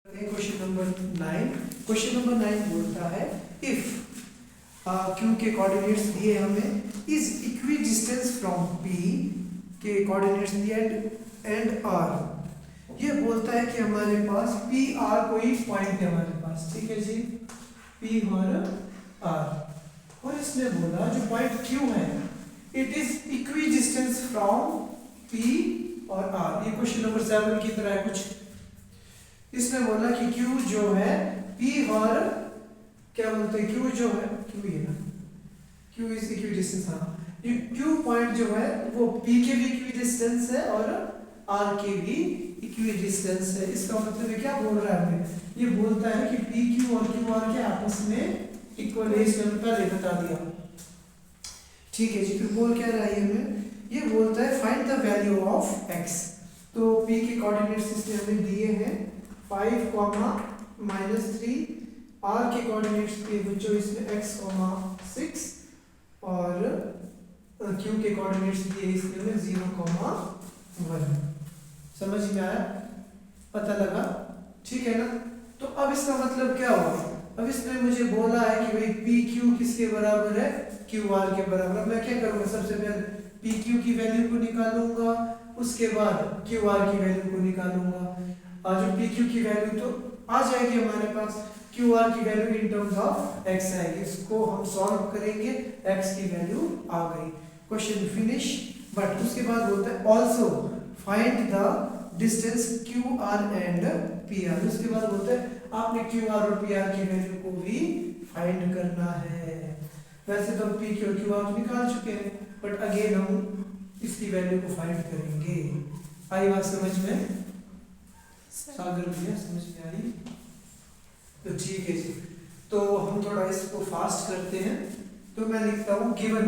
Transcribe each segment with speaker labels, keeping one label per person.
Speaker 1: Question number 9। Question number 9 बोलता है if Q के कोऑर्डिनेट्स दिए हमें is equi distance from P के कोऑर्डिनेट्स दिए एंड आर। ये बोलता है कि हमारे पास पी आर कोई पॉइंट है हमारे पास, ठीक है जी, पी और आर, और इसने बोला जो पॉइंट क्यू है it is equi distance from P और आर। ये क्वेश्चन नंबर 7 की तरह है कुछ। इसने बोला कि Q जो है P और क्या बोलते हैं Q जो है Q ये ना Q इज इक्वी डिस्टेंस, हाँ ये Q पॉइंट जो है वो P के भी इक्वी डिस्टेंस है और R के भी इक्वी डिस्टेंस है। इसका मतलब ये क्या बोल रहा है हमें, ये बोलता है कि PQ और QR के आपस में इक्वल है। इसने पहले बता दिया, ठीक है जी। फिर बोल क्या रहा है हमें, ये बोलता है find the value of x। तो P के कोऑर्डिनेट्स इसने हमें दिए हैं 5, -3, R के कोऑर्डिनेट्स के बच्चों इसमें x, 6 और Q के कोऑर्डिनेट्स दिए इसमें 0, 1। समझ में आया, पता लगा, ठीक है ना। तो अब इसका मतलब क्या हुआ, अब इसने मुझे बोला है कि भाई PQ किसके बराबर है, QR के बराबर। मैं क्या करूँगा, सबसे पहले PQ की वैल्यू को निकालूंगा, उसके बाद QR की वैल्यू को निकालूंगा। और जो PQ की वैल्यू तो आ जाएगी हमारे पास, QR की value in terms of x आएगी। इसको हम सॉल्व करेंगे, x की वैल्यू आ गई, क्वेश्चन फिनिश। बट उसके बाद बोलता है also find the distance QR and PR। उसके बाद बोलता है आपने QR और PR की वैल्यू को भी फाइंड करना है। वैसे तो हम PQ और QR तो निकाल चुके हैं, बट अगेन हम इसकी वैल्यू को फाइंड करेंगे। आई बात समझ में, सागर भैया समझ में आई? तो ठीक है जी, तो हम थोड़ा इसको फास्ट करते हैं। तो मैं लिखता हूँ given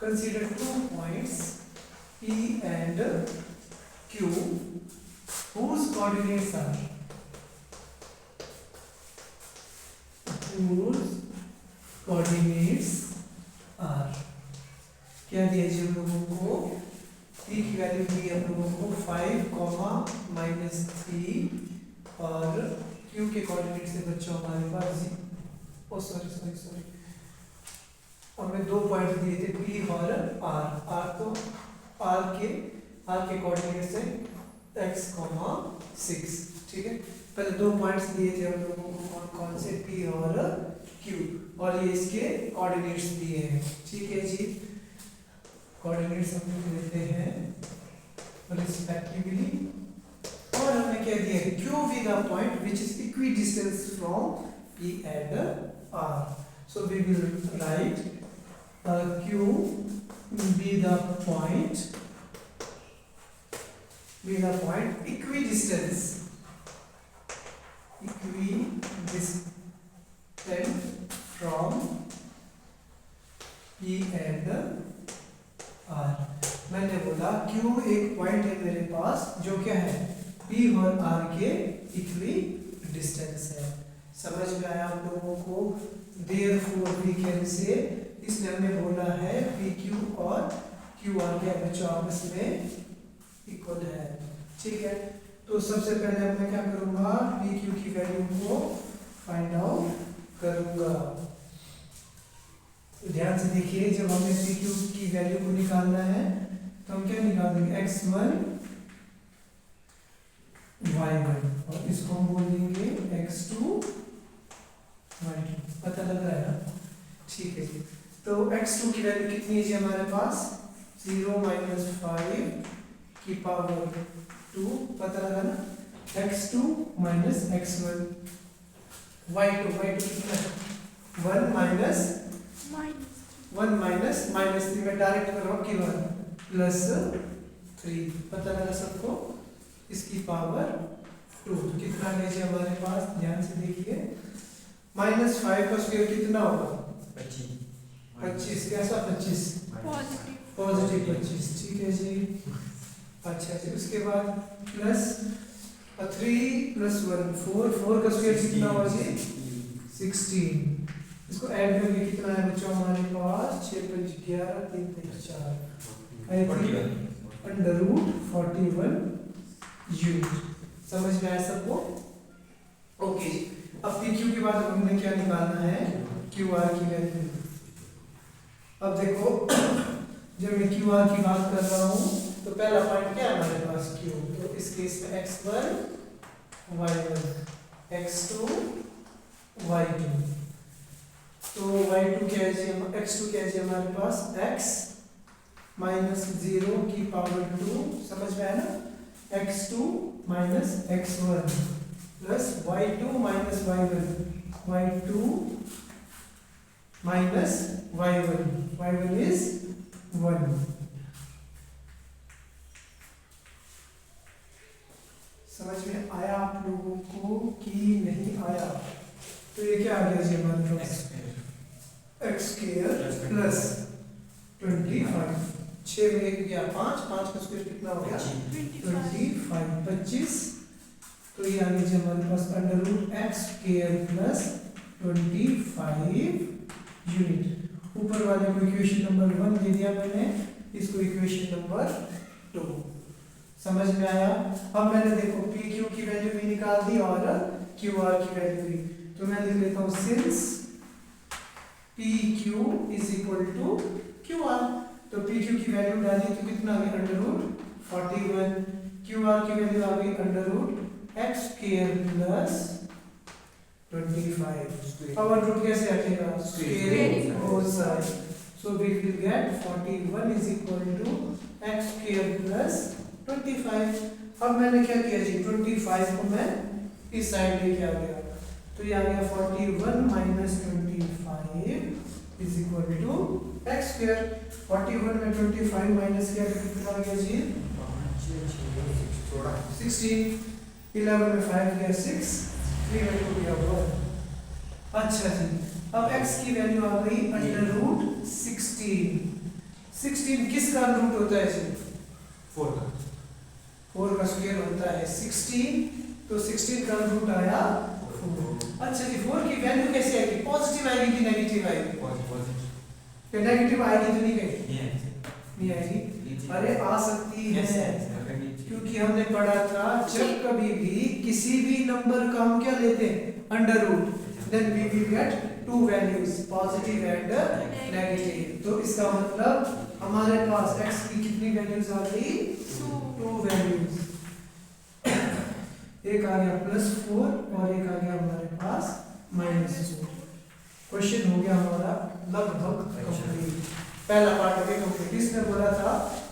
Speaker 1: consider 2 points P and Q whose coordinates are क्या दिया जी हम लोगों को, P की वैल्यू दी हम लोगों को 5, -3 और Q के कोऑर्डिनेट से बच्चों हमारे पास सॉरी हमें 2 पॉइंट दिए थे P और R। तो R के कोऑर्डिनेट से x, 6, ठीक है। पहले 2 पॉइंट्स दिए थे हम लोगों को, कौन से, P और Q, और ये इसके कोऑर्डिनेट्स दिए हैं, ठीक है जी। कोऑर्डिनेट्स हम लोग लेते हैं रिस्पेक्टिवली, और हमने क्या दिया है, Q be the point which is equidistant from P and R. So we will write Q be the point equidistant from P and R। मैंने बोला Q एक पॉइंट है मेरे पास जो क्या है, P और R के इक्वी डिस्टेंस है। समझ में आया आप लोगों को? Therefore we can say, इसने हमें बोला है PQ और QR के बच्चों आपस में इक्वल है, ठीक है। तो सबसे पहले मैं क्या करूँगा, PQ की वैल्यू को फाइंड आउट करूँगा। तो ध्यान से देखिए, जब हमें PQ की वैल्यू को निकालना है तो हम क्या निकाल देंगे, x1 y1, और इसको हम बोल देंगे x2 y2। पता लग रहा है ना, ठीक है जी। तो x2 की वैल्यू कितनी है जी हमारे पास, 0 - 5 की पावर 2, पता लगा ना, x2 - x1, y2 कितना है, 1 -3 में डायरेक्ट कर रहा हूँ कि 1 + 3, पता लगा सबको, इसकी पावर 2। तो कितना है जी हमारे पास, ध्यान से देखिए, -5 का स्क्वायर कितना होगा, 25, कैसा 25, पॉजिटिव 25, ठीक है जी। अच्छा जी, उसके बाद +3 + 1 4 का स्क्वायर कितना होगा जी, 16। इसको ऐड करके कितना है बच्चों हमारे पास, 6 × 5 = 11, 3 × 4 √41 यूनिट। समझ में आया सबको? ओके जी। अब पी क्यू के बाद हमने क्या निकालना है, क्यू आर की वैल्यू। अब देखो जब मैं क्यू आर की बात कर रहा हूँ तो पहला पॉइंट क्या है हमारे पास, क्यू। तो इस केस में x1 y1 x2 y2। तो y2 क्या है जी, x2 क्या है जी हमारे पास, x माइनस 0 की पावर 2। समझ में आया ना, x2 minus x1 plus y2 minus y1 y2 minus y1 is 1। समझ में आया आप लोगों को कि नहीं आया? तो ये क्या आ गया जी हमारे पास, एक्स स्क्वायर प्लस 25। 6 में 1 गया 5, 5 का स्क्वायर कितना हो गया 25, 25। तो ये आ गया जी हमारे पास under root x square plus 25 unit. ऊपर वाले को इक्वेशन नंबर 1 दे दिया मैंने, इसको इक्वेशन नंबर 2। समझ में आया? अब मैंने देखो पी क्यू की वैल्यू भी निकाल दी और क्यू आर की वैल्यू भी। तो मैं लिख लेता हूँ since p q is equal to q r. तो पी क्यू की वैल्यू डाली तो कितना आ गया अंडर रूट 41। क्यू आर की वैल्यू आ गई under root x square plus 25। अब अंडर रूट कैसे हटेगा, squaring both side. So we will get 41 is equal to x square plus 25। अब मैंने क्या किया जी, 25 को मैं इस साइड लेके आ गया। तो ये आ गया 41 minus 25 is equal to x square. 41 में 25 माइनस किया तो कितना आ गया जी 16। 11 में 5 गया 6, 3 में 2 गया 1। अच्छा जी, अब x की वैल्यू आ गई अंडर रूट 16। 16 किसका रूट होता है जी, 4 का स्क्वायर होता है 16। तो 16 का रूट आया 4। अच्छा जी, 4 की वैल्यू कैसे आएगी, पॉजिटिव आएगी कि नेगेटिव आएगी? पॉजिटिव। नेगेटिव आएगी तो नहीं कहेगी, नहीं आएगी। अरे आ सकती है, क्योंकि हमने पढ़ा था जब कभी भी किसी भी नंबर का हम क्या लेते हैं under root, then we will get two values, positive and negative. तो इसका मतलब हमारे पास x की कितनी वैल्यूज आ गई, 2 वैल्यूज। एक आ गया +4 और एक आ गया हमारे पास -4। क्वेश्चन हो गया हमारा लगभग कंप्लीट। पहला पार्ट हो गया कंप्लीट। इसने बोला था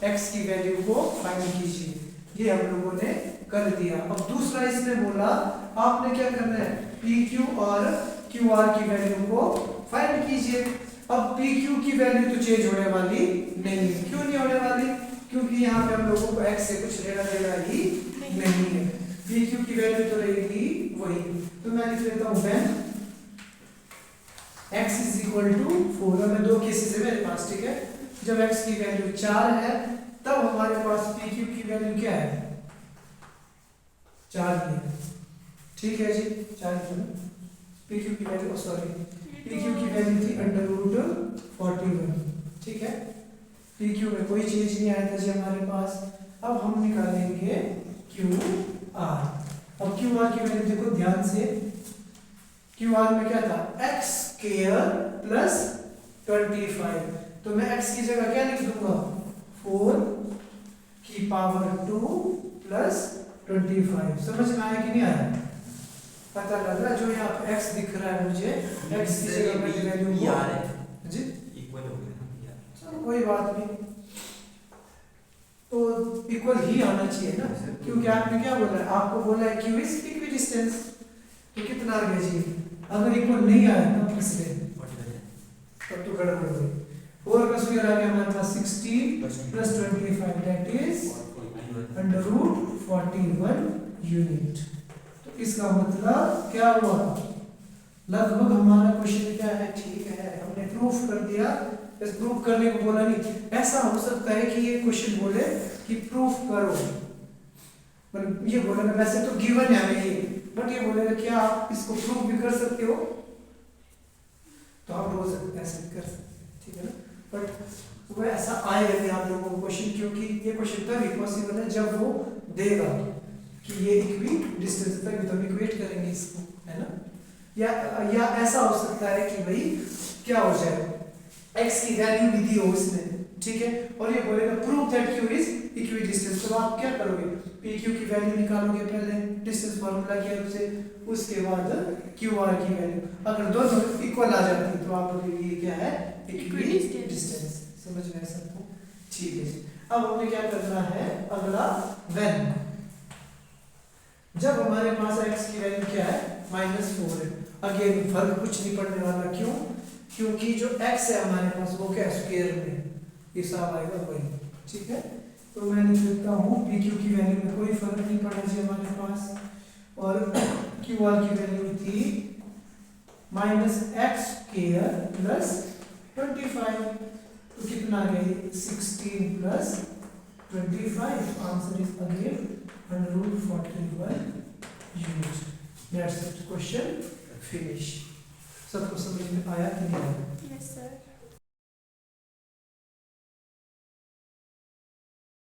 Speaker 1: x की वैल्यू को फाइंड कीजिए, ये हम लोगों ने कर दिया। अब दूसरा इसने बोला आपने क्या करना है, PQ और QR की वैल्यू को फाइंड कीजिए। अब PQ की वैल्यू तो चेंज होने वाली नहीं है। क्यों नहीं होने वाली, क्योंकि यहाँ पे हम लोगों को x से कुछ लेना देना ही नहीं है। PQ की वैल्यू तो रहेगी वही। तो मैं लिख लेता हूँ when x is equal to 4। और मैं दो केसेस है मेरे पास, ठीक है। जब x की वैल्यू 4 है तब हमारे पास PQ की वैल्यू क्या है, 4 ही है, ठीक है जी। 4 PQ की वैल्यू, सॉरी PQ की वैल्यू थी अंडर रूट 41, ठीक है। PQ में कोई चीज नहीं आया था जी हमारे पास। अब हम निकालेंगे QR। अब QR की वैल्यू देखो ध्यान से, QR में क्या था x स्क्वायर प्लस 25। तो मैं x की जगह क्या लिख दूंगा, 4 की पावर 2 प्लस 25। समझ में आया कि नहीं आया, पता लग रहा है? जो यहाँ पे x दिख रहा है मुझे, x की जगह मैं वैल्यू जी इक्वल हो गया, चलो कोई बात नहीं। तो इक्वल ही आना चाहिए ना, क्योंकि आपने क्या बोला है, आपको बोला है q इज इक्विडिस्टेंस। तो कितना आ गया जी, अगर इक्वल नहीं आया तब फंस गए, तब तो गड़बड़ हो गई। 4 का स्क्वायर आ गया हमारे पास 16 plus 25 that is under root 41 unit. तो इसका मतलब क्या हुआ, लगभग हमारा क्वेश्चन क्या है, ठीक है, हमने प्रूफ कर दिया। बस प्रूफ करने को बोला नहीं, ऐसा हो सकता है कि ये क्वेश्चन बोले कि प्रूफ करो, मतलब ये बोलेगा वैसे तो गिवन है ये, बट ये बोलेगा क्या आप इसको प्रूफ भी कर सकते हो, तो आप हो सकते ऐसे कर सकते, ठीक है ना। बट वो ऐसा आएगा नहीं आप लोगों को क्वेश्चन, क्योंकि ये क्वेश्चन तभी पॉसिबल है जब वो देगा। कि ये इक्वी डिस्टेंस तक तो हम इक्वेट करेंगे इसको, है ना। या ऐसा हो सकता है कि भाई क्या हो जाए, x की वैल्यू भी दी हो इसमें, ठीक है, और ये बोलेगा prove that q is equi distance. तो आप क्या करोगे, pq की वैल्यू निकालोगे पहले डिस्टेंस फार्मूला की हेल्प से, उसके बाद qr की वैल्यू, अगर दोनों इक्वल आ जाती है तो आप बोलोगे ये क्या है, इक्वी डिस्टेंस। समझ में सबको, ठीक है जी। अब हमें क्या करना है अगला, व्हेन जब हमारे पास x की वैल्यू क्या है -4 है। अगेन फर्क कुछ नहीं पड़ने वाला, क्यों, क्योंकि जो x है हमारे पास वो क्या स्क्वायर में हिसाब आएगा वही, ठीक है। तो मैं लिख देता हूँ pq की वैल्यू में कोई फर्क नहीं पड़ना चाहिए हमारे पास, और qr की वैल्यू थी -x² प्लस 25, तो कितना आ गया 16 plus 25, answer is again √41 used. That's it. Question finish. सबको समझ में आया कि नहीं आया?
Speaker 2: Yes, sir.